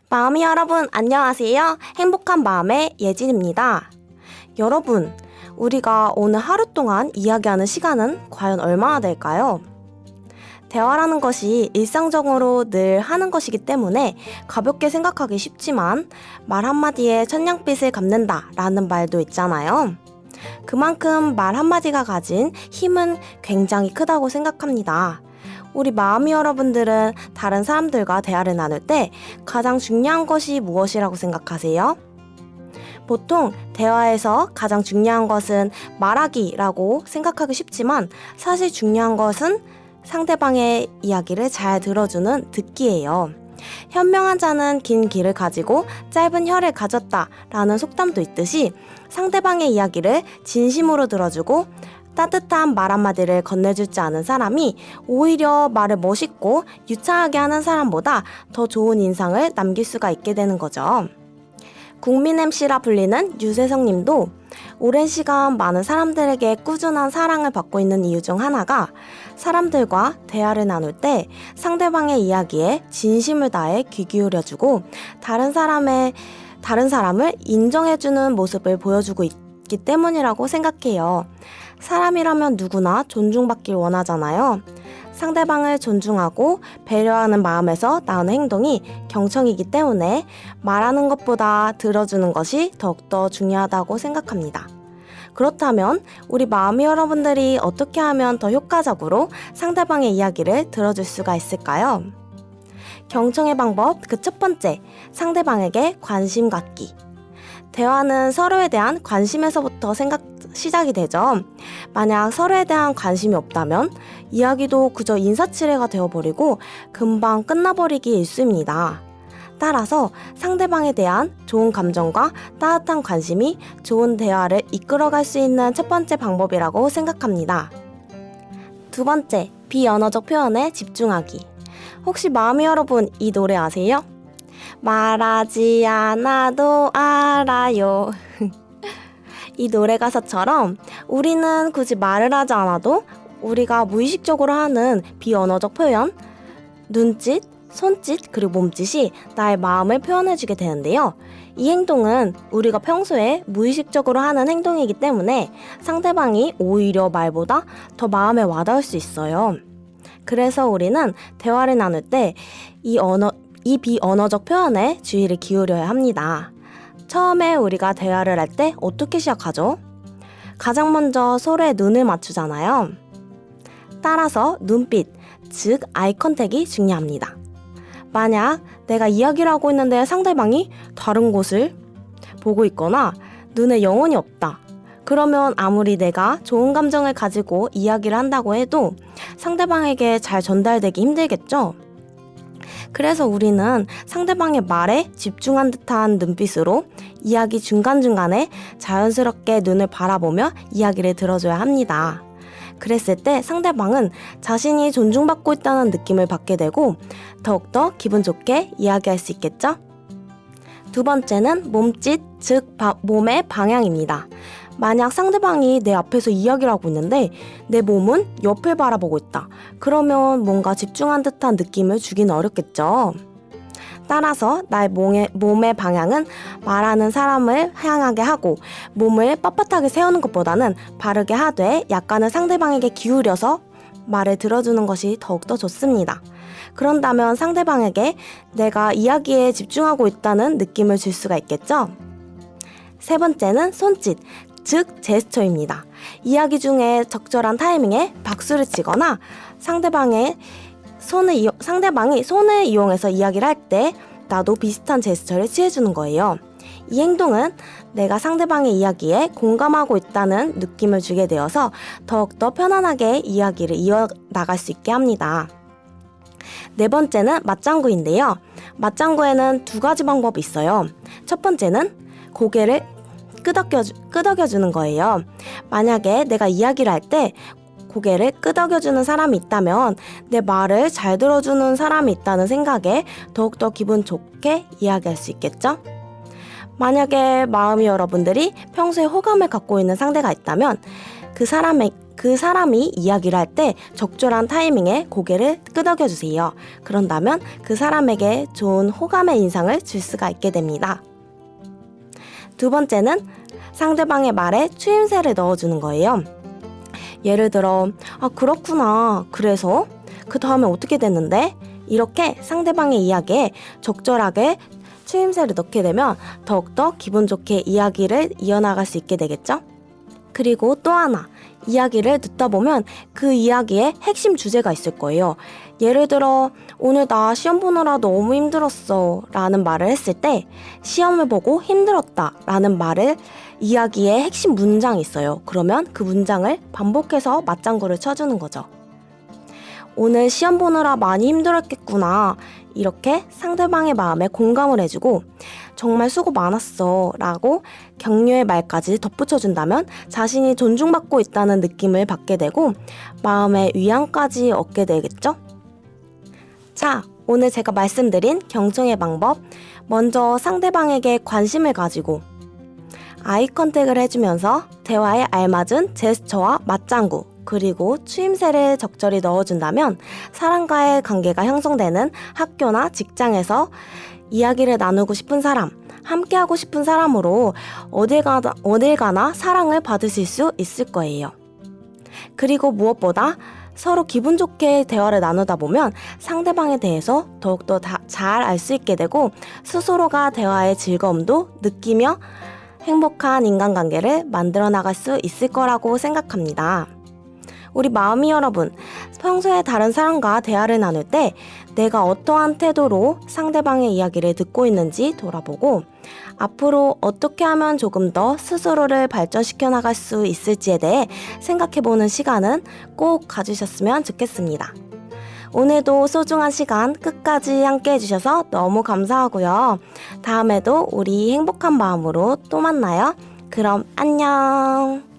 마음이 여러분 안녕하세요. 행복한 마음의 예진입니다. 여러분, 우리가 오늘 하루 동안 이야기하는 시간은 과연 얼마나 될까요? 대화라는 것이 일상적으로 늘 하는 것이기 때문에 가볍게 생각하기 쉽지만 말 한마디에 천냥빚을 갚는다 라는 말도 있잖아요. 그만큼 말 한마디가 가진 힘은 굉장히 크다고 생각합니다. 우리 마음이 여러분들은 다른 사람들과 대화를 나눌 때 가장 중요한 것이 무엇이라고 생각하세요? 보통 대화에서 가장 중요한 것은 말하기라고 생각하기 쉽지만 사실 중요한 것은 상대방의 이야기를 잘 들어주는 듣기예요. 현명한 자는 긴 귀를 가지고 짧은 혀를 가졌다라는 속담도 있듯이 상대방의 이야기를 진심으로 들어주고 따뜻한 말 한마디를 건네주지 않은 사람이 오히려 말을 멋있고 유창하게 하는 사람보다 더 좋은 인상을 남길 수가 있게 되는 거죠. 국민 MC라 불리는 유재석 님도 오랜 시간 많은 사람들에게 꾸준한 사랑을 받고 있는 이유 중 하나가 사람들과 대화를 나눌 때 상대방의 이야기에 진심을 다해 귀 기울여주고 다른 사람을 인정해주는 모습을 보여주고 있기 때문이라고 생각해요. 사람이라면 누구나 존중받길 원하잖아요. 상대방을 존중하고 배려하는 마음에서 나오는 행동이 경청이기 때문에 말하는 것보다 들어주는 것이 더욱더 중요하다고 생각합니다. 그렇다면 우리 마음이 여러분들이 어떻게 하면 더 효과적으로 상대방의 이야기를 들어줄 수가 있을까요? 경청의 방법 그 첫 번째, 상대방에게 관심 갖기. 대화는 서로에 대한 관심에서부터 시작이 되죠. 만약 서로에 대한 관심이 없다면 이야기도 그저 인사치레가 되어버리고 금방 끝나버리기 일쑤입니다. 따라서 상대방에 대한 좋은 감정과 따뜻한 관심이 좋은 대화를 이끌어갈 수 있는 첫 번째 방법이라고 생각합니다. 두 번째, 비언어적 표현에 집중하기. 혹시 마음이 여러분 이 노래 아세요? 말하지 않아도 알아요. 이 노래 가사처럼 우리는 굳이 말을 하지 않아도 우리가 무의식적으로 하는 비언어적 표현, 눈짓, 손짓, 그리고 몸짓이 나의 마음을 표현해주게 되는데요. 이 행동은 우리가 평소에 무의식적으로 하는 행동이기 때문에 상대방이 오히려 말보다 더 마음에 와닿을 수 있어요. 그래서 우리는 대화를 나눌 때 이 비언어적 표현에 주의를 기울여야 합니다. 처음에 우리가 대화를 할 때 어떻게 시작하죠? 가장 먼저 서로의 눈을 맞추잖아요. 따라서 눈빛, 즉 아이 컨택이 중요합니다. 만약 내가 이야기를 하고 있는데 상대방이 다른 곳을 보고 있거나 눈에 영혼이 없다. 그러면 아무리 내가 좋은 감정을 가지고 이야기를 한다고 해도 상대방에게 잘 전달되기 힘들겠죠? 그래서 우리는 상대방의 말에 집중한 듯한 눈빛으로 이야기 중간중간에 자연스럽게 눈을 바라보며 이야기를 들어줘야 합니다. 그랬을 때 상대방은 자신이 존중받고 있다는 느낌을 받게 되고 더욱더 기분 좋게 이야기할 수 있겠죠? 두 번째는 몸짓, 즉 몸의 방향입니다. 만약 상대방이 내 앞에서 이야기를 하고 있는데 내 몸은 옆을 바라보고 있다. 그러면 뭔가 집중한 듯한 느낌을 주기는 어렵겠죠. 따라서 나의 몸의 방향은 말하는 사람을 향하게 하고 몸을 뻣뻣하게 세우는 것보다는 바르게 하되 약간은 상대방에게 기울여서 말을 들어주는 것이 더욱더 좋습니다. 그런다면 상대방에게 내가 이야기에 집중하고 있다는 느낌을 줄 수가 있겠죠? 세 번째는 손짓, 즉 제스처입니다. 이야기 중에 적절한 타이밍에 박수를 치거나 상대방이 손을 이용해서 이야기를 할 때 나도 비슷한 제스처를 취해주는 거예요. 이 행동은 내가 상대방의 이야기에 공감하고 있다는 느낌을 주게 되어서 더욱더 편안하게 이야기를 이어나갈 수 있게 합니다. 네 번째는 맞장구인데요. 맞장구에는 두 가지 방법이 있어요. 첫 번째는 고개를 끄덕여주는 거예요. 만약에 내가 이야기를 할 때 고개를 끄덕여주는 사람이 있다면 내 말을 잘 들어주는 사람이 있다는 생각에 더욱더 기분 좋게 이야기할 수 있겠죠? 만약에 마음이 여러분들이 평소에 호감을 갖고 있는 상대가 있다면 그 그 사람이 이야기를 할 때 적절한 타이밍에 고개를 끄덕여 주세요. 그런다면 그 사람에게 좋은 호감의 인상을 줄 수가 있게 됩니다. 두 번째는 상대방의 말에 추임새를 넣어주는 거예요. 예를 들어, 아, 그렇구나. 그래서? 그 다음에 어떻게 됐는데? 이렇게 상대방의 이야기에 적절하게 추임새를 넣게 되면 더욱더 기분 좋게 이야기를 이어나갈 수 있게 되겠죠? 그리고 또 하나, 이야기를 듣다 보면 그 이야기에 핵심 주제가 있을 거예요. 예를 들어, 오늘 나 시험 보느라 너무 힘들었어 라는 말을 했을 때 시험을 보고 힘들었다 라는 말을 이야기의 핵심 문장이 있어요. 그러면 그 문장을 반복해서 맞장구를 쳐주는 거죠. 오늘 시험 보느라 많이 힘들었겠구나. 이렇게 상대방의 마음에 공감을 해주고 정말 수고 많았어 라고 격려의 말까지 덧붙여준다면 자신이 존중받고 있다는 느낌을 받게 되고 마음의 위안까지 얻게 되겠죠? 자, 오늘 제가 말씀드린 경청의 방법, 먼저 상대방에게 관심을 가지고 아이 컨택을 해주면서 대화에 알맞은 제스처와 맞장구, 그리고 추임새를 적절히 넣어준다면 사람과의 관계가 형성되는 학교나 직장에서 이야기를 나누고 싶은 사람, 함께하고 싶은 사람으로 어딜 가나 사랑을 받으실 수 있을 거예요. 그리고 무엇보다 서로 기분 좋게 대화를 나누다 보면 상대방에 대해서 더욱더 잘 알 수 있게 되고 스스로가 대화의 즐거움도 느끼며 행복한 인간관계를 만들어 나갈 수 있을 거라고 생각합니다. 우리 마음이 여러분, 평소에 다른 사람과 대화를 나눌 때 내가 어떠한 태도로 상대방의 이야기를 듣고 있는지 돌아보고 앞으로 어떻게 하면 조금 더 스스로를 발전시켜 나갈 수 있을지에 대해 생각해보는 시간은 꼭 가지셨으면 좋겠습니다. 오늘도 소중한 시간 끝까지 함께 해주셔서 너무 감사하고요. 다음에도 우리 행복한 마음으로 또 만나요. 그럼 안녕.